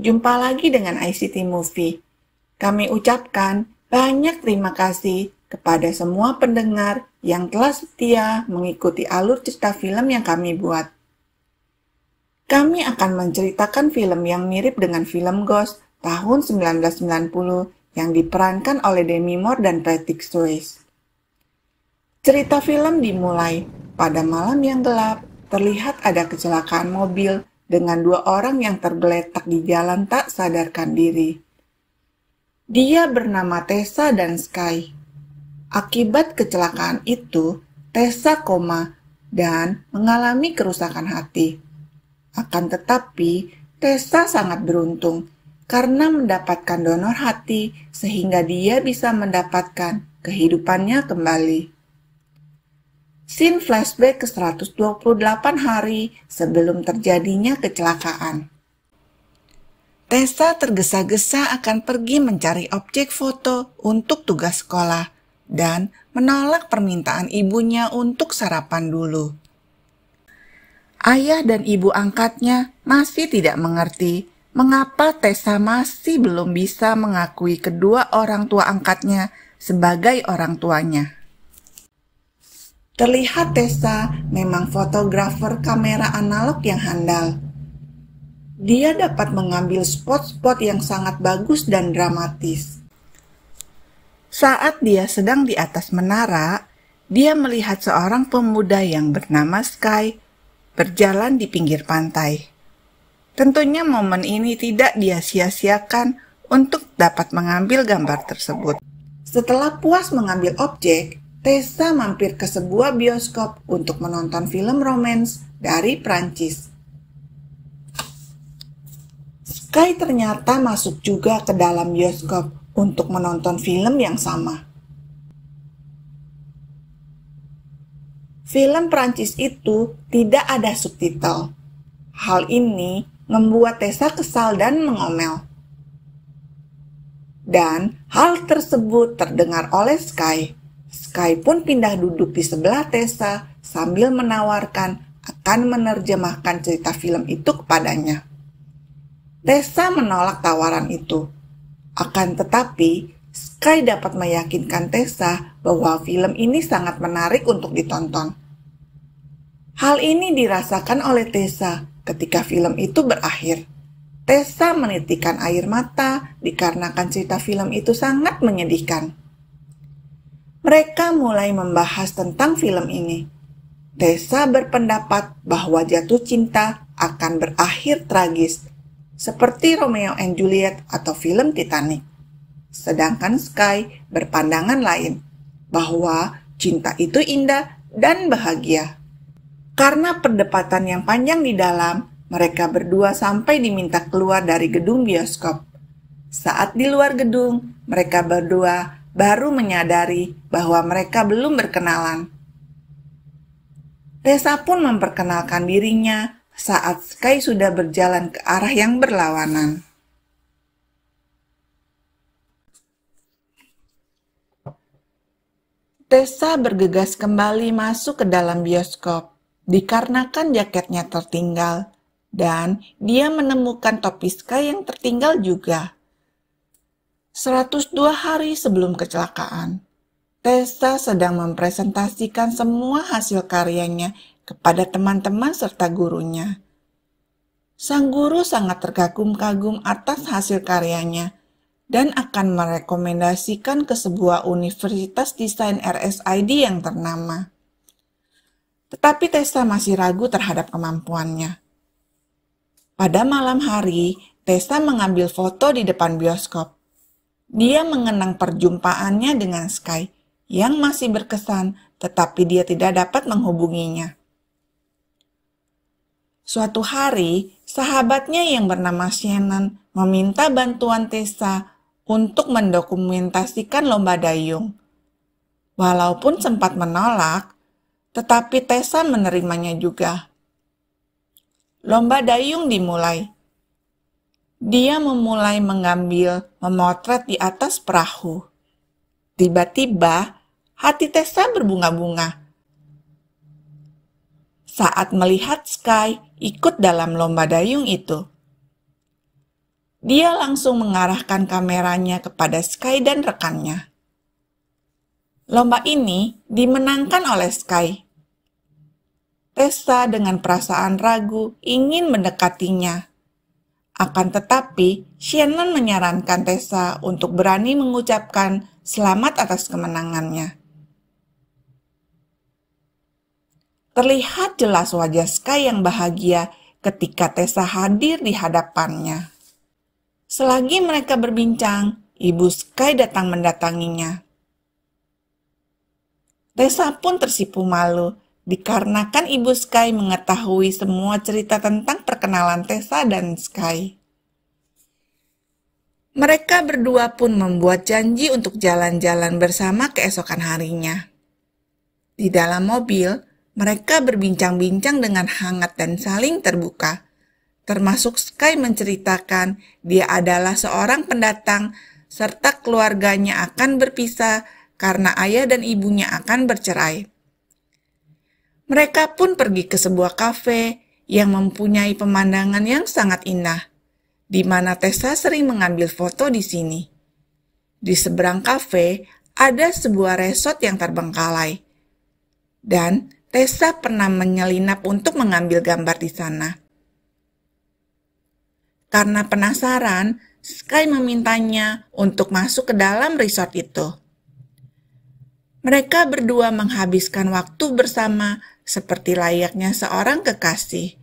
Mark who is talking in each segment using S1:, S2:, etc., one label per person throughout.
S1: Jumpa lagi dengan ICT Movie. Kami ucapkan banyak terima kasih kepada semua pendengar yang telah setia mengikuti alur cerita film yang kami buat. Kami akan menceritakan film yang mirip dengan film Ghost tahun 1990 yang diperankan oleh Demi Moore dan Patrick Swayze. Cerita film dimulai pada malam yang gelap. Terlihat ada kecelakaan mobil dengan dua orang yang tergeletak di jalan tak sadarkan diri. Dia bernama Tessa dan Sky. Akibat kecelakaan itu, Tessa koma dan mengalami kerusakan hati. Akan tetapi, Tessa sangat beruntung karena mendapatkan donor hati sehingga dia bisa mendapatkan kehidupannya kembali. Scene flashback ke 128 hari sebelum terjadinya kecelakaan. Tessa tergesa-gesa akan pergi mencari objek foto untuk tugas sekolah dan menolak permintaan ibunya untuk sarapan dulu. Ayah dan ibu angkatnya masih tidak mengerti mengapa Tessa masih belum bisa mengakui kedua orang tua angkatnya sebagai orang tuanya. Terlihat Tessa memang fotografer kamera analog yang handal. Dia dapat mengambil spot-spot yang sangat bagus dan dramatis. Saat dia sedang di atas menara, dia melihat seorang pemuda yang bernama Sky berjalan di pinggir pantai. Tentunya momen ini tidak dia sia-siakan untuk dapat mengambil gambar tersebut. Setelah puas mengambil objek, Tessa mampir ke sebuah bioskop untuk menonton film romans dari Prancis. Sky ternyata masuk juga ke dalam bioskop untuk menonton film yang sama. Film Prancis itu tidak ada subtitle. Hal ini membuat Tessa kesal dan mengomel. Dan hal tersebut terdengar oleh Sky. Sky pun pindah duduk di sebelah Tessa sambil menawarkan akan menerjemahkan cerita film itu kepadanya. Tessa menolak tawaran itu. Akan tetapi, Sky dapat meyakinkan Tessa bahwa film ini sangat menarik untuk ditonton. Hal ini dirasakan oleh Tessa ketika film itu berakhir. Tessa menitikkan air mata dikarenakan cerita film itu sangat menyedihkan. Mereka mulai membahas tentang film ini. Tessa berpendapat bahwa jatuh cinta akan berakhir tragis, seperti Romeo and Juliet atau film Titanic. Sedangkan Sky berpandangan lain, bahwa cinta itu indah dan bahagia. Karena perdebatan yang panjang di dalam, mereka berdua sampai diminta keluar dari gedung bioskop. Saat di luar gedung, mereka berdua baru menyadari bahwa mereka belum berkenalan. Tessa pun memperkenalkan dirinya saat Sky sudah berjalan ke arah yang berlawanan. Tessa bergegas kembali masuk ke dalam bioskop dikarenakan jaketnya tertinggal dan dia menemukan topi Sky yang tertinggal juga. 102 hari sebelum kecelakaan, Tessa sedang mempresentasikan semua hasil karyanya kepada teman-teman serta gurunya. Sang guru sangat terkagum-kagum atas hasil karyanya dan akan merekomendasikan ke sebuah universitas desain RSID yang ternama. Tetapi Tessa masih ragu terhadap kemampuannya. Pada malam hari, Tessa mengambil foto di depan bioskop. Dia mengenang perjumpaannya dengan Sky yang masih berkesan, tetapi dia tidak dapat menghubunginya. Suatu hari, sahabatnya yang bernama Shannon meminta bantuan Tessa untuk mendokumentasikan lomba dayung. Walaupun sempat menolak, tetapi Tessa menerimanya juga. Lomba dayung dimulai. Dia memulai memotret di atas perahu. Tiba-tiba, hati Tessa berbunga-bunga saat melihat Sky ikut dalam lomba dayung itu. Dia langsung mengarahkan kameranya kepada Sky dan rekannya. Lomba ini dimenangkan oleh Sky. Tessa dengan perasaan ragu ingin mendekatinya. Akan tetapi, Shannon menyarankan Tessa untuk berani mengucapkan selamat atas kemenangannya. Terlihat jelas wajah Sky yang bahagia ketika Tessa hadir di hadapannya. Selagi mereka berbincang, ibu Sky datang mendatanginya. Tessa pun tersipu malu dikarenakan ibu Sky mengetahui semua cerita tentang perkenalan Tessa dan Sky. Mereka berdua pun membuat janji untuk jalan-jalan bersama keesokan harinya. Di dalam mobil, mereka berbincang-bincang dengan hangat dan saling terbuka. Termasuk Sky menceritakan dia adalah seorang pendatang serta keluarganya akan berpisah karena ayah dan ibunya akan bercerai. Mereka pun pergi ke sebuah kafe yang mempunyai pemandangan yang sangat indah, di mana Tessa sering mengambil foto di sini. Di seberang kafe ada sebuah resort yang terbengkalai, dan Tessa pernah menyelinap untuk mengambil gambar di sana. Karena penasaran, Sky memintanya untuk masuk ke dalam resort itu. Mereka berdua menghabiskan waktu bersama seperti layaknya seorang kekasih.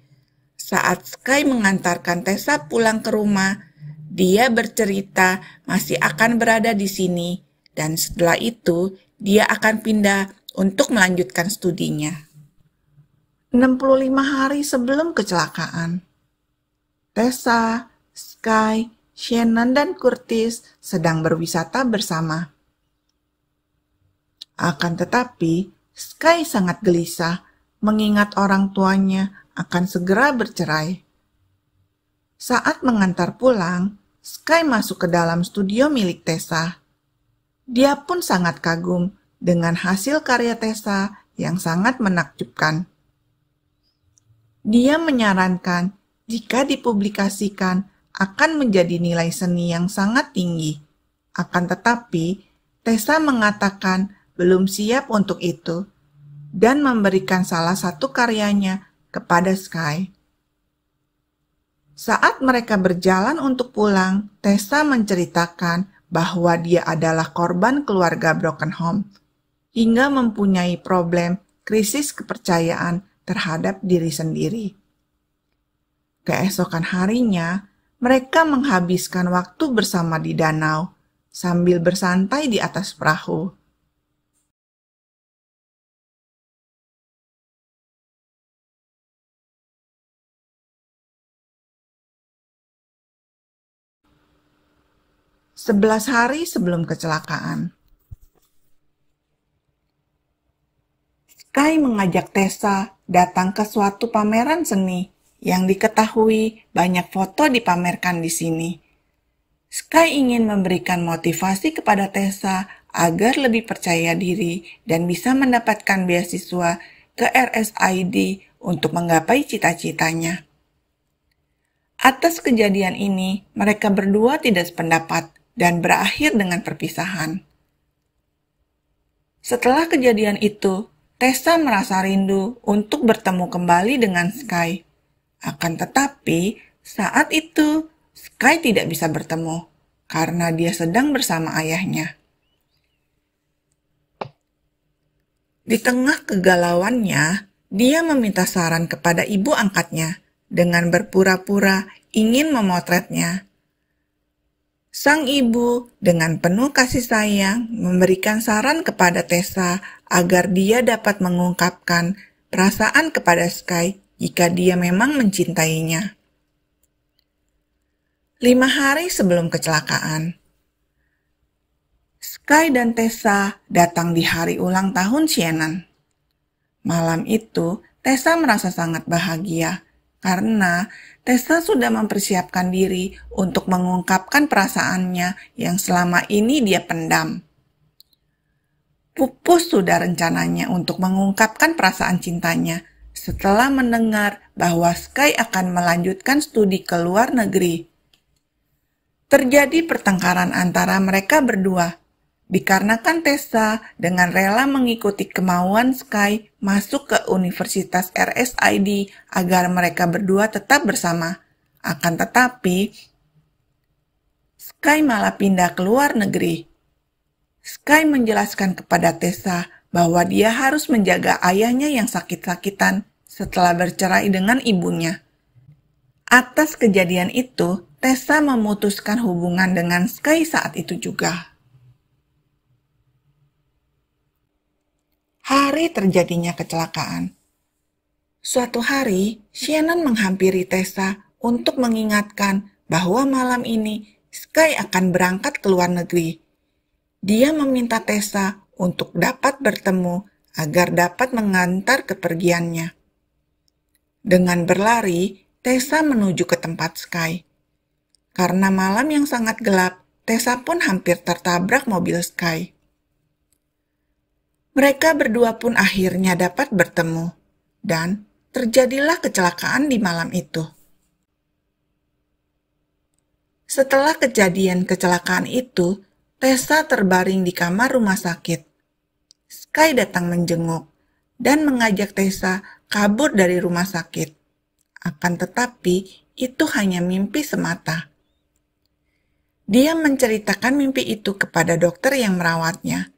S1: Saat Sky mengantarkan Tessa pulang ke rumah, dia bercerita masih akan berada di sini dan setelah itu dia akan pindah untuk melanjutkan studinya. 65 hari sebelum kecelakaan, Tessa, Sky, Shannon, dan Curtis sedang berwisata bersama. Akan tetapi, Sky sangat gelisah mengingat orang tuanya akan segera bercerai. Saat mengantar pulang, Sky masuk ke dalam studio milik Tessa. Dia pun sangat kagum dengan hasil karya Tessa yang sangat menakjubkan. Dia menyarankan jika dipublikasikan akan menjadi nilai seni yang sangat tinggi. Akan tetapi, Tessa mengatakan belum siap untuk itu dan memberikan salah satu karyanya kepada Sky. Saat mereka berjalan untuk pulang, Tessa menceritakan bahwa dia adalah korban keluarga broken home, hingga mempunyai problem krisis kepercayaan terhadap diri sendiri. Keesokan harinya, mereka menghabiskan waktu bersama di danau, sambil bersantai di atas perahu. Sebelas hari sebelum kecelakaan, Sky mengajak Tessa datang ke suatu pameran seni yang diketahui banyak foto dipamerkan di sini. Sky ingin memberikan motivasi kepada Tessa agar lebih percaya diri dan bisa mendapatkan beasiswa ke RSID untuk menggapai cita-citanya. Atas kejadian ini, mereka berdua tidak sependapat dan berakhir dengan perpisahan. Setelah kejadian itu, Tessa merasa rindu untuk bertemu kembali dengan Sky. Akan tetapi, saat itu Sky tidak bisa bertemu karena dia sedang bersama ayahnya. Di tengah kegalauannya, dia meminta saran kepada ibu angkatnya dengan berpura-pura ingin memotretnya. Sang ibu dengan penuh kasih sayang memberikan saran kepada Tessa agar dia dapat mengungkapkan perasaan kepada Sky jika dia memang mencintainya. 5 hari sebelum kecelakaan, Sky dan Tessa datang di hari ulang tahun Shannon. Malam itu, Tessa merasa sangat bahagia karena Tessa sudah mempersiapkan diri untuk mengungkapkan perasaannya yang selama ini dia pendam. Pupus sudah rencananya untuk mengungkapkan perasaan cintanya setelah mendengar bahwa Sky akan melanjutkan studi ke luar negeri. Terjadi pertengkaran antara mereka berdua, dikarenakan Tessa dengan rela mengikuti kemauan Sky masuk ke Universitas RSID agar mereka berdua tetap bersama. Akan tetapi, Sky malah pindah ke luar negeri. Sky menjelaskan kepada Tessa bahwa dia harus menjaga ayahnya yang sakit-sakitan setelah bercerai dengan ibunya. Atas kejadian itu, Tessa memutuskan hubungan dengan Sky saat itu juga. Hari terjadinya kecelakaan. Suatu hari, Shannon menghampiri Tessa untuk mengingatkan bahwa malam ini Sky akan berangkat ke luar negeri. Dia meminta Tessa untuk dapat bertemu agar dapat mengantar kepergiannya. Dengan berlari, Tessa menuju ke tempat Sky. Karena malam yang sangat gelap, Tessa pun hampir tertabrak mobil Sky. Mereka berdua pun akhirnya dapat bertemu, dan terjadilah kecelakaan di malam itu. Setelah kejadian kecelakaan itu, Tessa terbaring di kamar rumah sakit. Sky datang menjenguk dan mengajak Tessa kabur dari rumah sakit. Akan tetapi, itu hanya mimpi semata. Dia menceritakan mimpi itu kepada dokter yang merawatnya.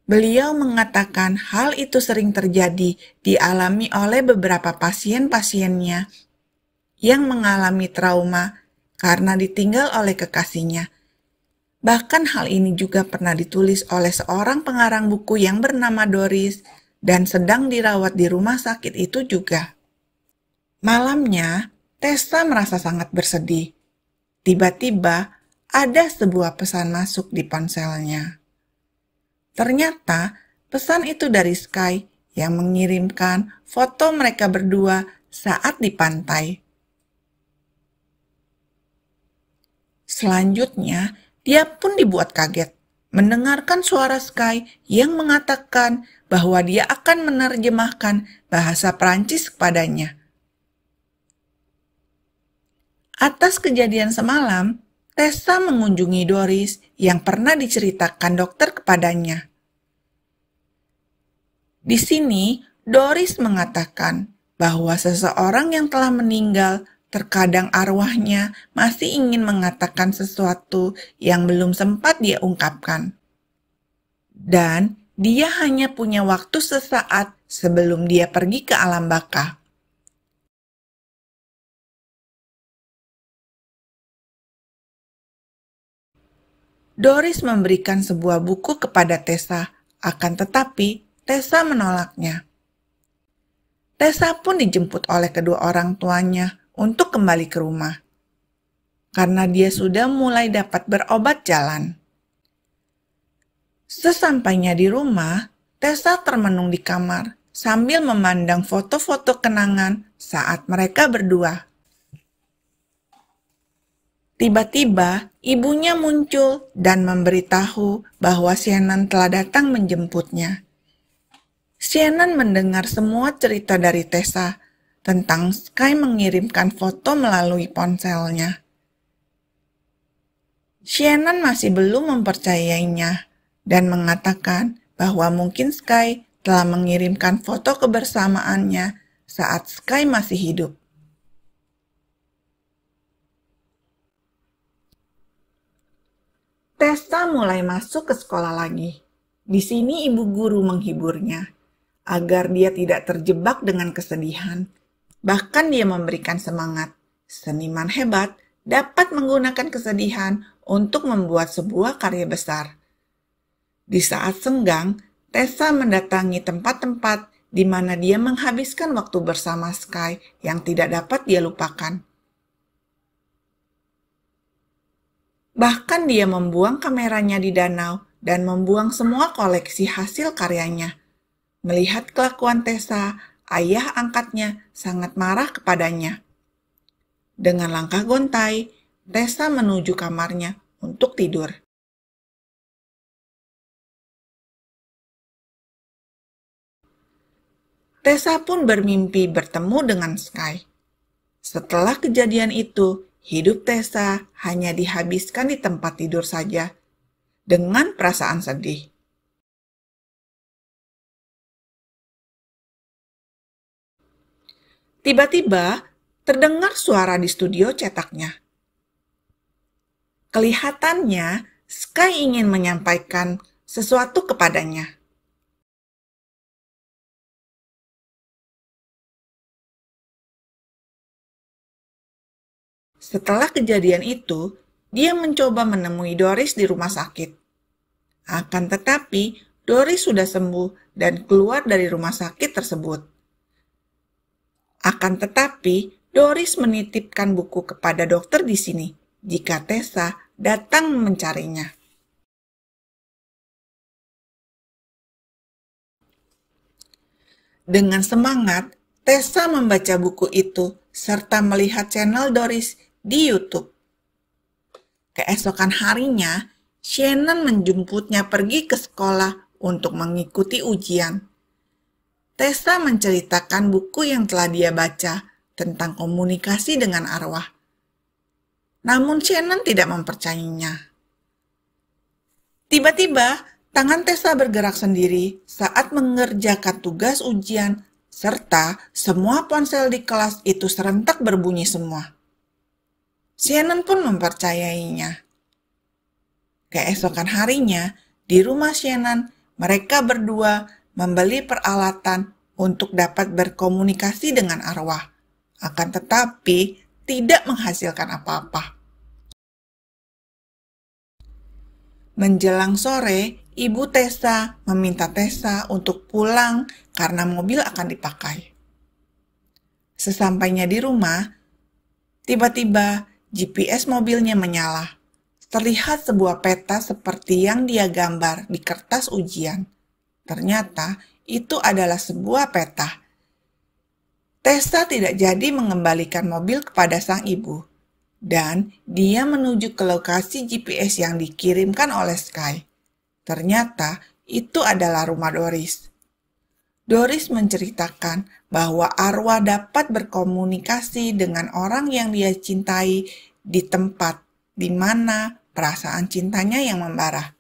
S1: Beliau mengatakan hal itu sering terjadi dialami oleh beberapa pasien-pasiennya yang mengalami trauma karena ditinggal oleh kekasihnya. Bahkan hal ini juga pernah ditulis oleh seorang pengarang buku yang bernama Doris dan sedang dirawat di rumah sakit itu juga. Malamnya, Tessa merasa sangat bersedih. Tiba-tiba, ada sebuah pesan masuk di ponselnya. Ternyata, pesan itu dari Sky yang mengirimkan foto mereka berdua saat di pantai. Selanjutnya, dia pun dibuat kaget mendengarkan suara Sky yang mengatakan bahwa dia akan menerjemahkan bahasa Prancis kepadanya. Atas kejadian semalam, Tessa mengunjungi Doris yang pernah diceritakan dokter kepadanya. Di sini, Doris mengatakan bahwa seseorang yang telah meninggal terkadang arwahnya masih ingin mengatakan sesuatu yang belum sempat dia ungkapkan. Dan dia hanya punya waktu sesaat sebelum dia pergi ke alam baka. Doris memberikan sebuah buku kepada Tessa, akan tetapi Tessa menolaknya. Tessa pun dijemput oleh kedua orang tuanya untuk kembali ke rumah, karena dia sudah mulai dapat berobat jalan. Sesampainya di rumah, Tessa termenung di kamar sambil memandang foto-foto kenangan saat mereka berdua. Tiba-tiba, ibunya muncul dan memberitahu bahwa Shannon telah datang menjemputnya. Shannon mendengar semua cerita dari Tessa tentang Sky mengirimkan foto melalui ponselnya. Shannon masih belum mempercayainya dan mengatakan bahwa mungkin Sky telah mengirimkan foto kebersamaannya saat Sky masih hidup. Tessa mulai masuk ke sekolah lagi. Di sini ibu guru menghiburnya, agar dia tidak terjebak dengan kesedihan. Bahkan dia memberikan semangat. Seniman hebat dapat menggunakan kesedihan untuk membuat sebuah karya besar. Di saat senggang, Tessa mendatangi tempat-tempat di mana dia menghabiskan waktu bersama Sky yang tidak dapat dia lupakan. Bahkan dia membuang kameranya di danau dan membuang semua koleksi hasil karyanya. Melihat kelakuan Tessa, ayah angkatnya sangat marah kepadanya. Dengan langkah gontai, Tessa menuju kamarnya untuk tidur. Tessa pun bermimpi bertemu dengan Sky. Setelah kejadian itu, hidup Tessa hanya dihabiskan di tempat tidur saja, dengan perasaan sedih. Tiba-tiba, terdengar suara di studio cetaknya. Kelihatannya, Sky ingin menyampaikan sesuatu kepadanya. Setelah kejadian itu, dia mencoba menemui Doris di rumah sakit. Akan tetapi, Doris sudah sembuh dan keluar dari rumah sakit tersebut. Akan tetapi, Doris menitipkan buku kepada dokter di sini jika Tessa datang mencarinya. Dengan semangat, Tessa membaca buku itu serta melihat channel Doris di YouTube. Keesokan harinya, Shannon menjemputnya pergi ke sekolah untuk mengikuti ujian. Tessa menceritakan buku yang telah dia baca tentang komunikasi dengan arwah. Namun Shannon tidak mempercayainya. Tiba-tiba, tangan Tessa bergerak sendiri saat mengerjakan tugas ujian, serta semua ponsel di kelas itu serentak berbunyi semua. Shannon pun mempercayainya. Keesokan harinya, di rumah Shannon, mereka berdua membeli peralatan untuk dapat berkomunikasi dengan arwah, akan tetapi tidak menghasilkan apa-apa. Menjelang sore, ibu Tessa meminta Tessa untuk pulang karena mobil akan dipakai. Sesampainya di rumah, tiba-tiba GPS mobilnya menyala. Terlihat sebuah peta seperti yang dia gambar di kertas ujian. Ternyata itu adalah sebuah peta. Tessa tidak jadi mengembalikan mobil kepada sang ibu, dan dia menuju ke lokasi GPS yang dikirimkan oleh Sky. Ternyata itu adalah rumah Doris. Doris menceritakan bahwa arwah dapat berkomunikasi dengan orang yang dia cintai di tempat di mana perasaan cintanya yang membara.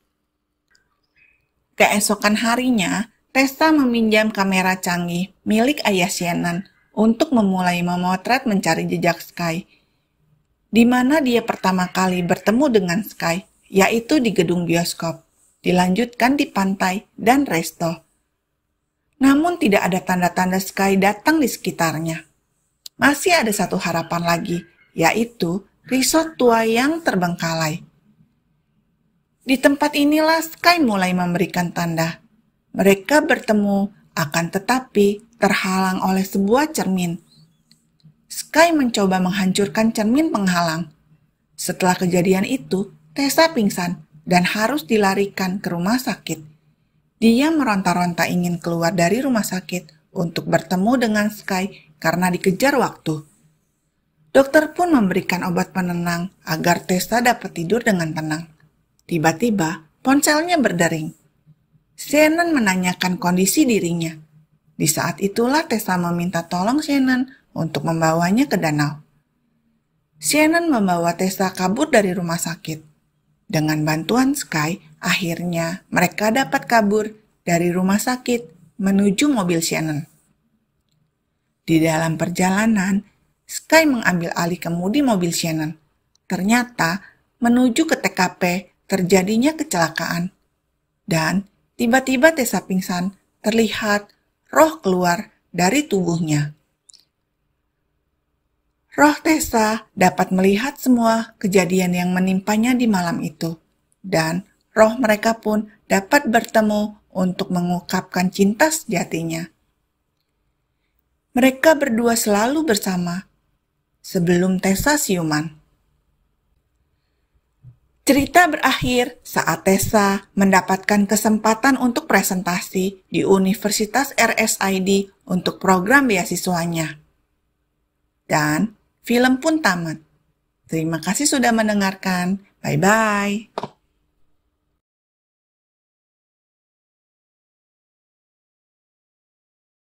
S1: Keesokan harinya, Tessa meminjam kamera canggih milik ayah Shannon untuk memulai memotret mencari jejak Sky, di mana dia pertama kali bertemu dengan Sky, yaitu di gedung bioskop, dilanjutkan di pantai dan resto. Namun tidak ada tanda-tanda Sky datang di sekitarnya. Masih ada satu harapan lagi, yaitu resort tua yang terbengkalai. Di tempat inilah Sky mulai memberikan tanda. Mereka bertemu, akan tetapi terhalang oleh sebuah cermin. Sky mencoba menghancurkan cermin penghalang. Setelah kejadian itu, Tessa pingsan dan harus dilarikan ke rumah sakit. Dia meronta-ronta ingin keluar dari rumah sakit untuk bertemu dengan Sky karena dikejar waktu. Dokter pun memberikan obat penenang agar Tessa dapat tidur dengan tenang. Tiba-tiba, ponselnya berdering. Shannon menanyakan kondisi dirinya. Di saat itulah Tessa meminta tolong Shannon untuk membawanya ke danau. Shannon membawa Tessa kabur dari rumah sakit. Dengan bantuan Sky, akhirnya mereka dapat kabur dari rumah sakit menuju mobil Shannon. Di dalam perjalanan, Sky mengambil alih kemudi mobil Shannon. Ternyata, menuju ke TKP terjadinya kecelakaan. Dan tiba-tiba Tessa pingsan, terlihat roh keluar dari tubuhnya. Roh Tessa dapat melihat semua kejadian yang menimpanya di malam itu, dan roh mereka pun dapat bertemu untuk mengungkapkan cinta sejatinya. Mereka berdua selalu bersama sebelum Tessa siuman. Cerita berakhir saat Tessa mendapatkan kesempatan untuk presentasi di Universitas RSID untuk program beasiswanya. Dan film pun tamat. Terima kasih sudah mendengarkan. Bye-bye.